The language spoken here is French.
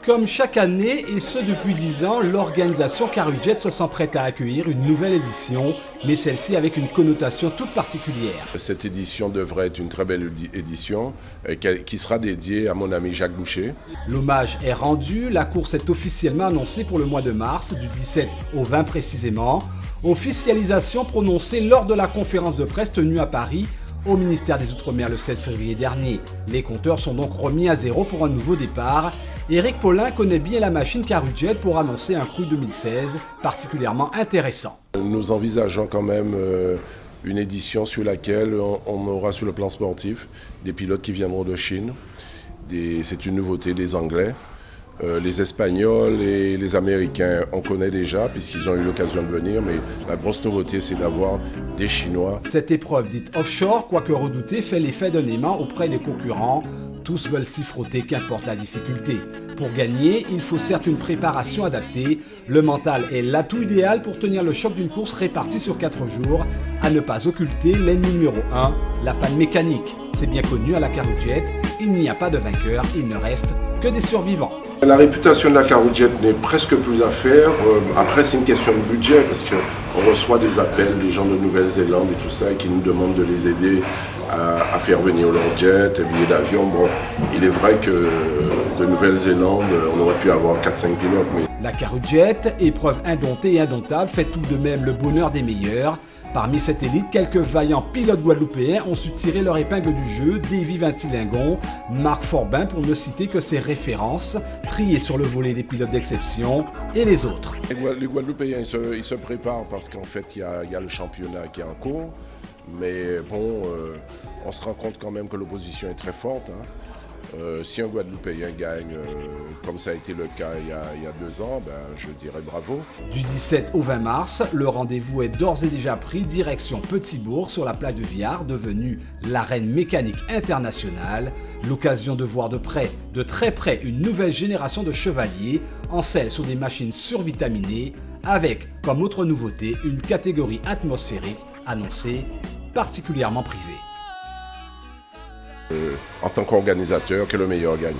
Comme chaque année, et ce depuis 10 ans, l'organisation Carujet se sent prête à accueillir une nouvelle édition, mais celle-ci avec une connotation toute particulière. Cette édition devrait être une très belle édition qui sera dédiée à mon ami Jacques Boucher. L'hommage est rendu, la course est officiellement annoncée pour le mois de mars, du 17 au 20 précisément. Officialisation prononcée lors de la conférence de presse tenue à Paris au ministère des Outre-mer le 16 février dernier. Les compteurs sont donc remis à zéro pour un nouveau départ. Éric Paulin connaît bien la machine Carujet pour annoncer un cru 2016 particulièrement intéressant. Nous envisageons quand même une édition sur laquelle on aura sur le plan sportif des pilotes qui viendront de Chine. C'est une nouveauté des Anglais. Les Espagnols et les Américains, on connaît déjà puisqu'ils ont eu l'occasion de venir, mais la grosse nouveauté, c'est d'avoir des Chinois. Cette épreuve dite offshore, quoique redoutée, fait l'effet d'un aimant auprès des concurrents. Tous veulent s'y frotter, qu'importe la difficulté. Pour gagner, il faut certes une préparation adaptée. Le mental est l'atout idéal pour tenir le choc d'une course répartie sur 4 jours. À ne pas occulter l'ennemi numéro 1, la panne mécanique. C'est bien connu à la Carujet, il n'y a pas de vainqueur, il ne reste que des survivants. La réputation de la Carujet n'est presque plus à faire. Après, c'est une question de budget parce qu'on reçoit des appels des gens de Nouvelle-Zélande et tout ça qui nous demandent de les aider à faire venir leur jet, billets d'avion. Bon, il est vrai que de Nouvelle-Zélande, on aurait pu avoir 4-5 pilotes. Mais... La Carujet, épreuve indomptée et indomptable, fait tout de même le bonheur des meilleurs. Parmi cette élite, quelques vaillants pilotes guadeloupéens ont su tirer leur épingle du jeu, Davy Vintilingon, Marc Forbin pour ne citer que ses références, triés sur le volet des pilotes d'exception et les autres. Les Guadeloupéens, ils se préparent parce qu'en fait, il y a le championnat qui est en cours. Mais bon, on se rend compte quand même que l'opposition est très forte. Si un Guadeloupéen gagne, comme ça a été le cas il y a 2 ans, ben, je dirais bravo. Du 17 au 20 mars, le rendez-vous est d'ores et déjà pris direction Petit-Bourg sur la plage de Viard, devenue l'arène mécanique internationale. L'occasion de voir de très près, une nouvelle génération de chevaliers en selle sur des machines survitaminées, avec comme autre nouveauté une catégorie atmosphérique annoncée particulièrement prisée. En tant qu'organisateur, que le meilleur gagne.